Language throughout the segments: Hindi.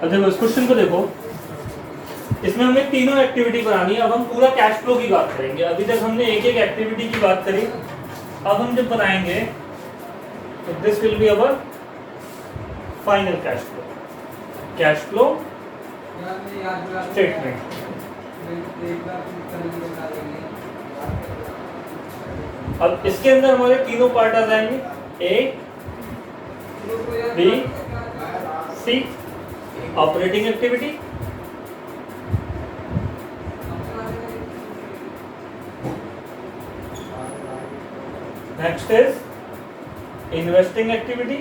अब देखो इस क्वेश्चन को देखो, इसमें हमें तीनों एक्टिविटी बनानी है। अब हम पूरा कैश फ्लो की बात करेंगे। अभी तक हमने एक एक एक्टिविटी की बात करी, अब हम जब बनाएंगे तो this will be our final cash flow statement. अब इसके अंदर हमारे तीनों पार्ट आ जाएंगे, A B C, operating activity, next is investing activity,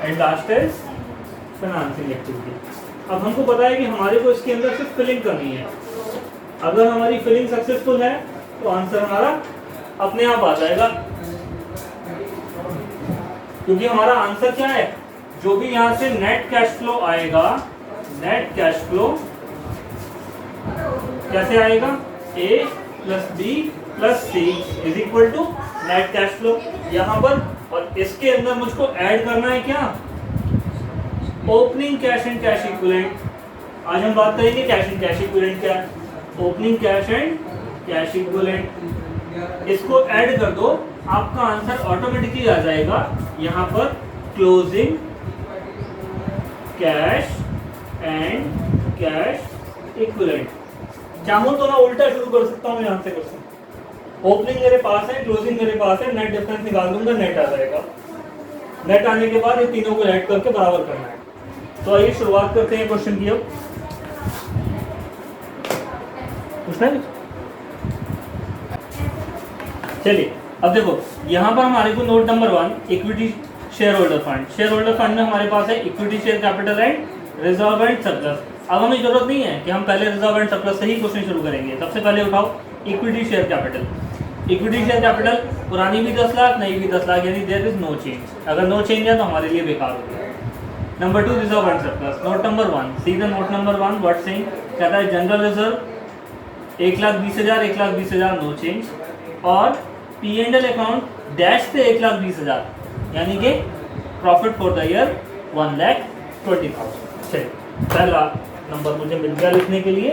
and last is financing activity. अब हमको पता है कि हमारे को इसके अंदर सिर्फ फिलिंग करनी है। अगर हमारी फिलिंग सक्सेसफुल है तो आंसर हमारा अपने आप आ जाएगा, क्योंकि हमारा आंसर क्या है, जो भी यहां से नेट कैश फ्लो आएगा, नेट कैश फ्लो कैसे आएगा, A plus B plus C is equal to net cash flow यहां पर। और इसके अंदर मुझको ऐड करना है क्या, opening cash and cash equivalent. आज हम बात करेंगे कैश एंड कैश इक्विवेलेंट क्या है, opening cash and cash equivalent. इसको ऐड कर दो, आपका आंसर ऑटोमेटिकली आ जाएगा यहाँ पर closing cash and cash equivalent. चाहूँ तो मैं उल्टा शुरू कर सकता हूँ, यहाँ से कर सकता हूँ। ओपनिंग मेरे पास है, क्लोजिंग मेरे पास है, नेट डिफरेंस निकाल दूंगा, नेट आ जाएगा। नेट आने के बाद ये तीनों को ऐड करके बराबर करना है। तो आइए शुरुआत करते हैं क्वेश्चन की। अब पूछना है, चलिए अब देखो यहाँ पर हमारे को note number 1 equity share holder fund. Share holder fund में हमारे पास है equity share capital and reserve and surplus. अब हमें जरूरत नहीं है कि हम पहले रिजर्व एंड सरप्लस से ही क्वेश्चन शुरू करेंगे। सबसे पहले उठाओ equity share capital. Equity share capital पुरानी भी 10 लाख, नई भी 10 लाख, यानी देयर इज नो चेंज। अगर नो चेंज है तो हमारे लिए बेकार हो गया। Number 2 reserve and surplus. Note number 1, see the note number 1 what saying, कहता है जनरल रिजर्व 1,20,000, 1,20,000 नो चेंज, और P&L अकाउंट डैश से 1,20,000, यानी कि प्रॉफिट फॉर द ईयर 1,20,000। चलिए पहला नंबर मुझे मिल गया लिखने के लिए,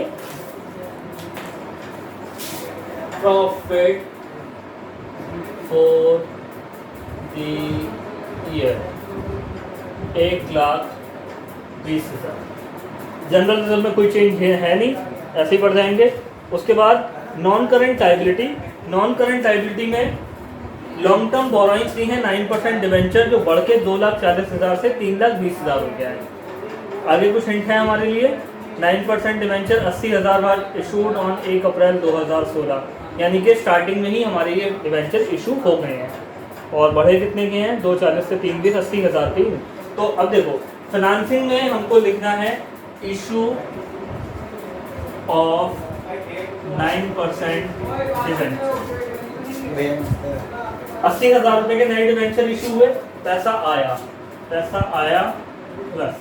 profit for the year 1,20,000। General reserve में कोई चेंज है नहीं, ऐसे ही पढ़ जाएंगे। उसके बाद non current liability. Non current liability में लॉन्ग टर्म बोरोइंग्स ली है 9% डिवेंचर, जो बढ़ के 2,40,000 से 3,20,000 हो गया है। आगे कुछ हिंट है हमारे लिए, 9% डिवेंचर 80,000 बार इशूड ऑन 1 अप्रैल 2016, यानी कि स्टार्टिंग में ही हमारे ये डिवेंचर इशू हो गए हैं। और बढ़े कितने के हैं, 2,40 से 3,20, 80,000 के। तो अब देखो फाइनेंसिंग में हमको लिखना है इशू ऑफ 9% डिवेंचर। 80,000 रुपए के नए डिवेंचर इशू हुए, पैसा आया प्लस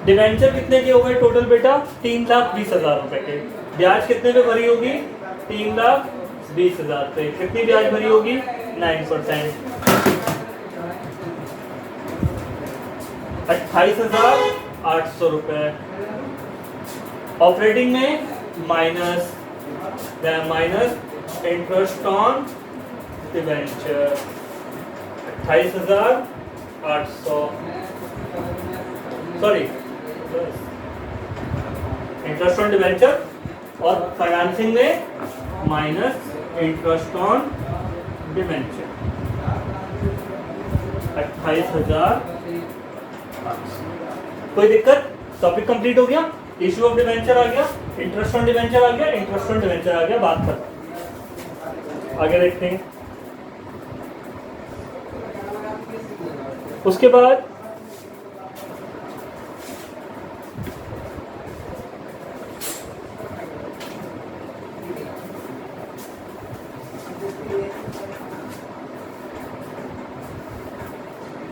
डिवेंचर कितने के हो गए टोटल बेटा, 3,20,000 रुपए के। ब्याज कितने पे भरी होगी, 3,20,000 पे। कितनी ब्याज भरी होगी, 9%, 28,800 रुपए। ऑपरेटिंग में minus interest on debenture 28,800, sorry interest on debenture, और फाइनेंसिंग में माइनस इंटरेस्ट ऑन डिवेंचर 28,000। कोई दिक्कत, टॉपिक कंप्लीट हो गया। इशू ऑफ डिवेंचर आ गया, इंटरेस्ट ऑन डिवेंचर आ गया, इंटरेस्ट ऑन डिवेंचर आ गया, बात खत्म। आगे देखते हैं। उसके बाद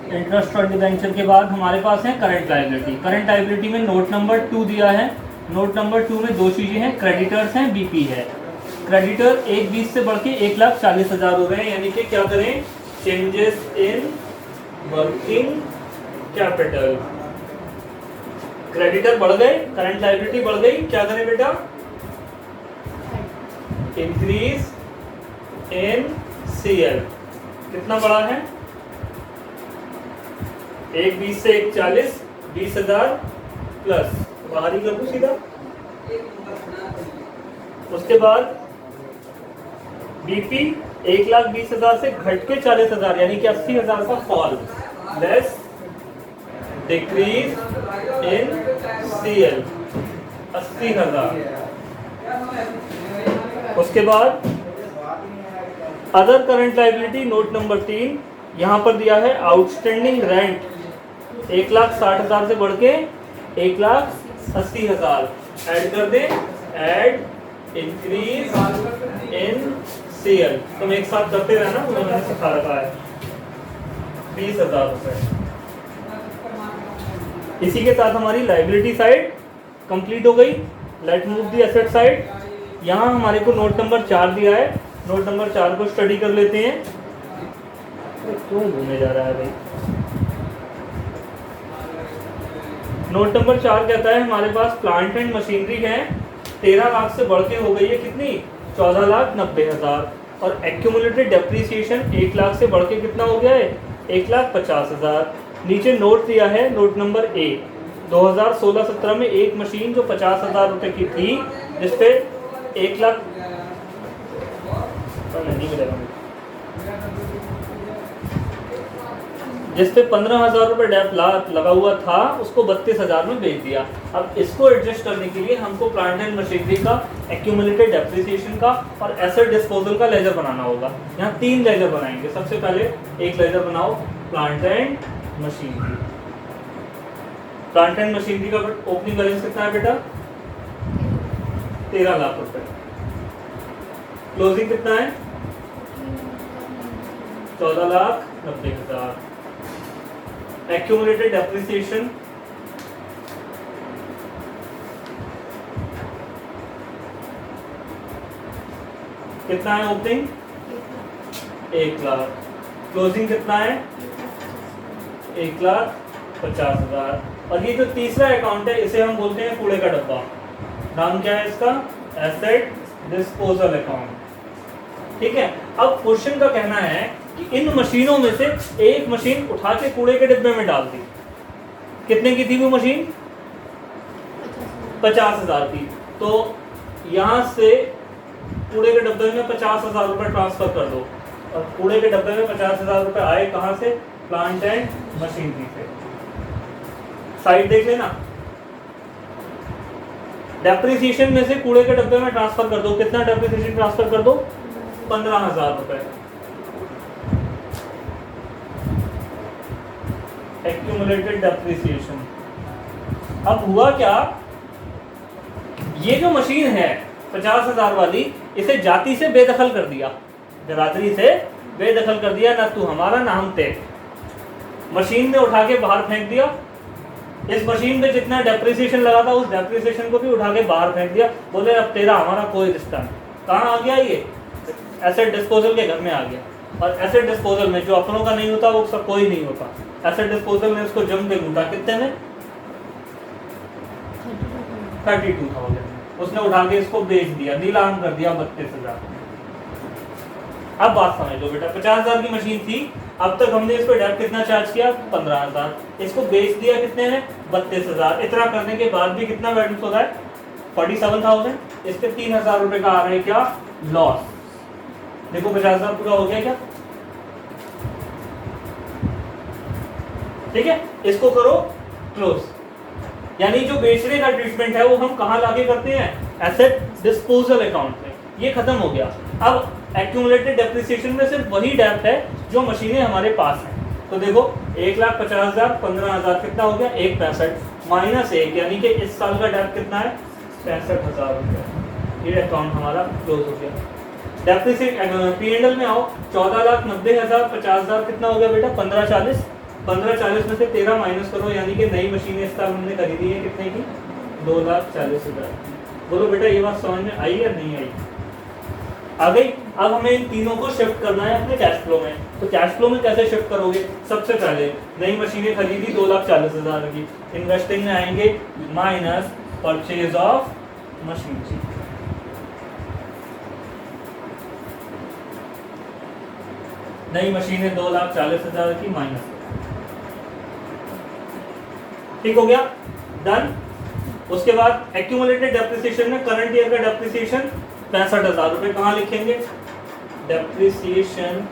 इंटरेस्ट ऑन डिवेंचर के बाद हमारे पास है करंट लायबिलिटी। करंट लायबिलिटी में नोट नंबर 2 दिया है। नोट नंबर 2 में दो चीजें हैं, क्रेडिटर्स हैं, बीपी है। क्रेडिटर 1,20 से बढ़ के 1,40,000 हो गए हैं, यानी कि क्या करें, changes in working capital. Creditor बढ़ गए, करंट लायबिलिटी बढ़ गई, क्या करें बेटा, इंक्रीज इन सीएल। कितना बढ़ा है, 1,20 से 1,40, 20,000 प्लस, बाहर ही कर दूं सीधा। उसके बाद बीपी 1,20,000 से घट के 40,000 यानी कि 80,000 का fall, less decrease in CL 80,000। उसके बाद other current liability note number 3, यहाँ पर दिया है आउटस्टैंडिंग रेंट 1,60,000 से बढ़ के 1,80,000, ऐड कर दें, ऐड इंक्रीज इन सीएल। तुम एक साथ करते रहना, मैंने सिखा रखा है, 20,000 रुपए। इसी के साथ हमारी लायबिलिटी साइड कंप्लीट हो गई। Let move the asset side. यहाँ हमारे को नोट नंबर 4 दिया है, नोट नंबर 4 को स्टडी कर लेते हैं। क्यों घूमे जा रहा है भाई। नोट नंबर 4 कहता है हमारे पास प्लांट एंड मशीनरी है 13 लाख से बढ़ के हो गई है कितनी, 14,90,000, और एक्यूमुलेटेड डेप्रिसिएशन 1 लाख से बढ़ के कितना हो गया है, 1,50,000। नीचे नोट दिया है, नोट नंबर ए, 2016-17 में एक मशीन जो 50,000 रुपए की थी, जिसपे 1 लाख नहीं मिलेगा, जिसपे 15,000 रुपए डेप लगा हुआ था, उसको 32,000 में बेच दिया। अब इसको एडजस्ट करने के लिए हमको प्लांट एंड मशीनरी का, एक्यूमुलेटेड डेप्रिसिएशन का और एसेट डिस्पोजल का लेजर बनाना होगा। यहाँ 3 लेजर बनाएंगे। सबसे पहले एक लेजर बनाओ plant and machinery. Plant and machinery का ओपनिंग बैलेंस कितना है बेटा, 13 लाख रुपए। क्लोजिंग कितना है, 14,90,000। एक्यूमुलेटेड डेप्रिसिएशन कितना है, ओपनिंग 1 लाख, क्लोजिंग कितना है 1,50,000। और ये जो तीसरा अकाउंट है इसे हम बोलते हैं कूड़े का डब्बा। नाम क्या है इसका, एसेट डिस्पोजल अकाउंट। ठीक है। अब क्वेश्चन का कहना है कि इन मशीनों में से एक मशीन उठा के कूड़े के डिब्बे में डाल दी। कितने की थी वो मशीन, 50,000 की। तो यहाँ से कूड़े के डब्बे में 50,000 रुपए ट्रांसफर कर दो, और कूड़े के डब्बे में 50,000 रुपए आए कहाँ से, प्लांट एंड मशीनरी से। साइड देख लेना, डेप्रिसिएशन में से कूड़े के डब्बे में ट्रांसफर कर दो। कितना डेप्रिसिएशन ट्रांसफर कर दो, 15,000 रुपए। Accumulated depreciation. अब हुआ क्या, ये जो मशीन है 50,000 वाली, इसे जाति से बेदखल कर दिया, जरादरी से बेदखल कर दिया, ना तू हमारा ना हम तेरे। मशीन में उठा के बाहर फेंक दिया। इस मशीन पे जितना डेप्रिसिएशन लगा था उस डेप्रिसिएशन को भी उठा के बाहर फेंक दिया। बोले अब तेरा हमारा कोई रिश्ता नहीं। कहाँ आ गया ये, एसेट डिस्पोजल के घर में आ गया। और एसेट डिस्पोजल में जो अपनों का नहीं होता वो सब कोई नहीं होता। एसेट डिस्पोजल में उसको जम के लूटा, कितने में, 32,000। उसने उठा के इसको बेच दिया, नीलाम कर दिया 32,000। अब बात समझ लो बेटा, 50,000 की मशीन थी, अब तक हमने इस पर डेप्ट कितना चार्ज किया, 15,000। इसको बेच दिया कितने में, 32,000। इतना करने के बाद भी कितना बैलेंस हो रहा है, 47,000। इस पे 3,000 रुपए का आ रहा है क्या, लॉस। देखो 50,000 पूरा हो गया क्या, ठीक है। इसको करो क्लोज। यानी जो बेचने का ट्रीटमेंट है वो हम कहाँ लाके करते हैं, एसेट डिस्पोजल अकाउंट में। ये खत्म हो गया। अब एक्यूमुलेटेड डेप्रिसिएशन में सिर्फ वही डेप्ट है जो मशीनें हमारे पास हैं। तो देखो 1,50,000, 15,000 कितना हो गया, 1,65 माइनस 1, यानी कि इस साल का डेप्ट कितना है, 65,000 रुपये। ये अकाउंट हमारा क्लोज हो गया। डेप्रिसिएशन P&L में आओ, 14,90,000, 50,000 कितना हो गया बेटा, 15,40। 15,40 में से 13 माइनस करो, यानी कि नई मशीनें इस साल हमने खरीदी है कितने की, 2,40,000। बोलो बेटा ये बात समझ में आई या नहीं आई। आ गई। अब हमें इन तीनों को शिफ्ट करना है अपने कैश फ्लो में। तो कैश फ्लो में कैसे शिफ्ट करोगे? सबसे पहले नई मशीनें खरीदी 2,40,000 की, इन्वेस्टिंग में आएंगे माइनस परचेज ऑफ मशीन। नई मशीनें 2,40,000 की माइनस, ठीक हो गया, डन। उसके बाद एक्यूमुलेटेड डेप्रिसिएशन में करंट ईयर का डेप्रिसिएशन 65,000 रुपए, कहाँ लिखेंगे? डेप्रिसिएशन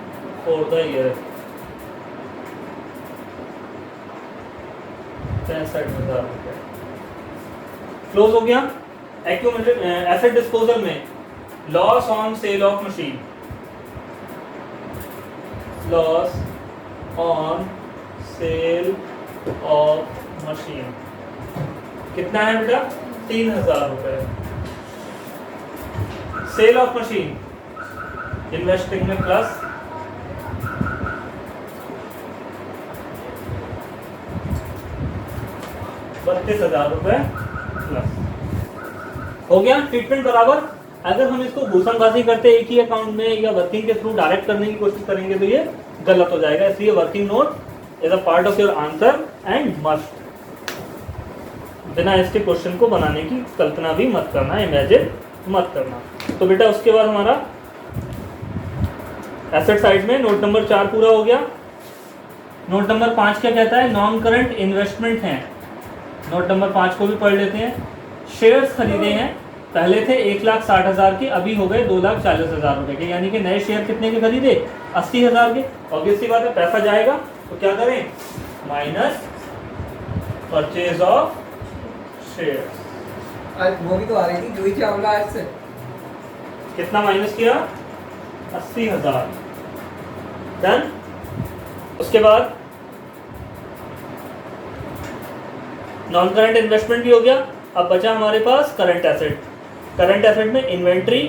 फॉर द ईयर 65,000 रुपए, क्लोज हो गया। एक्यूमुलेटेड एसेट डिस्पोजल में loss on sale of machine, loss on sale of machine कितना है बेटा? 3,000 रुपए। सेल ऑफ मशीन इन्वेस्टिंग में प्लस, ₹32,000 प्लस, हो गया। ट्रीटमेंट बराबर। अगर हम इसको घूसनबाजी करते एक ही अकाउंट में या वर्किंग के थ्रू डायरेक्ट करने की कोशिश करेंगे तो ये गलत हो जाएगा, इसलिए working note is a part of your answer and must. बिना इसके क्वेश्चन को बनाने की कल्पना भी मत करना, इमेजिन मत करना। तो बेटा उसके बाद हमारा एसेट साइड में नोट नंबर 4 पूरा हो गया। नोट नंबर 5 क्या कहता है? नॉन करंट इन्वेस्टमेंट हैं। नोट नंबर 5 को भी पढ़ लेते हैं। शेयर्स खरीदे हैं, पहले थे 1,60,000 के, अभी हो गए 2,40,000 रुपए के, यानी कि नए शेयर कितने के खरीदे? 80,000 के। ऑब्वियस सी बात है, पैसा जाएगा तो क्या करें? Minus purchase of shares. वो भी तो आ रही थी जूही चावला से, कितना माइनस किया? 80,000, डन। उसके बाद नॉन करंट इन्वेस्टमेंट भी हो गया। अब बचा हमारे पास करंट एसेट। करंट एसेट में इन्वेंट्री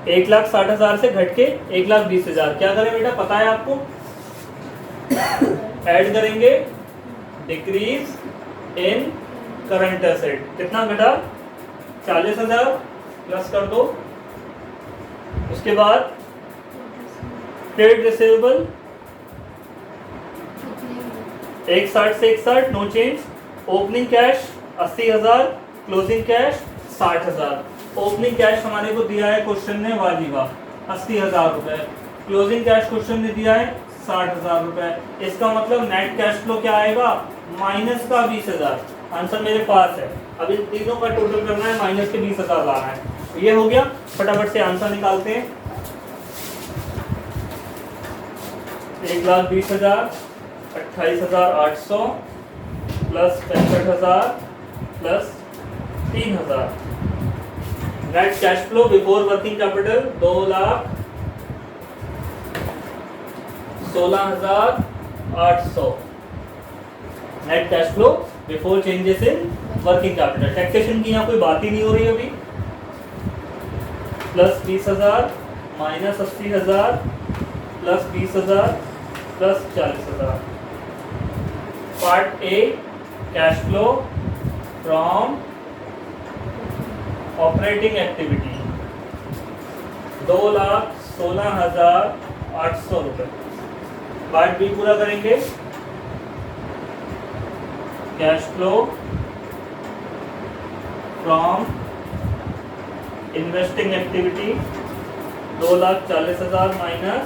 1,60,000 से घट के 1,20,000, क्या करें बेटा? पता है आपको? ऐड करेंगे डिक्रीज इन करंट एसेट, कितना घटा? 40,000 प्लस कर दो। उसके बाद ट्रेड रिसीवेबल 1,60 से 1,60, no change. Opening cash 80,000, closing cash 60,000। Opening cash हमारे को दिया है क्वेश्चन ने वाजिबा 80,000 रुपए, क्लोजिंग कैश क्वेश्चन ने दिया है 60,000 रुपए। इसका मतलब नेट कैश फ्लो क्या आएगा? माइनस का 20,000। आंसर मेरे पास है, अब इन तीनों का टोटल करना है, माइनस के 20,000 लाना है। ये हो गया, फटाफट से आंसर निकालते हैं। 1,20,000 28,800 plus 65,000 plus 3,000। Net cash flow before working capital 2,16,800। Net cash flow before changes in working capital. Taxation की यहाँ कोई बात ही नहीं हो रही अभी। Plus 20,000 minus 80,000 plus 20,000 plus 40,000। Part A cash flow from operating activity 2,16,800 रुपए। पार्ट बी पूरा करेंगे। Cash flow from investing activity 2,40,000 minus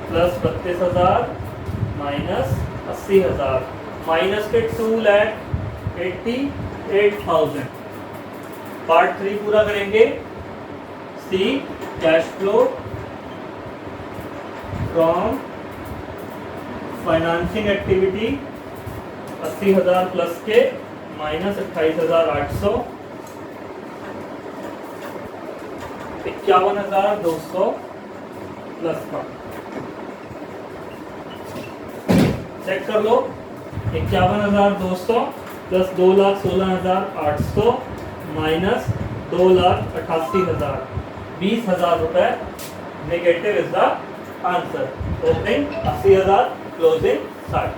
plus 32,000 minus 80,000 minus के 2,88,000। पार्ट 3 पूरा करेंगे। C cash flow from financing activity 80,000 plus के माइनस 28,800 51,200 प्लस का। चेक कर लो, 51,200 प्लस 2,16,800 माइनस 2,88,000, 20,000 रुपए negative is the answer. Opening 80,000, closing 60।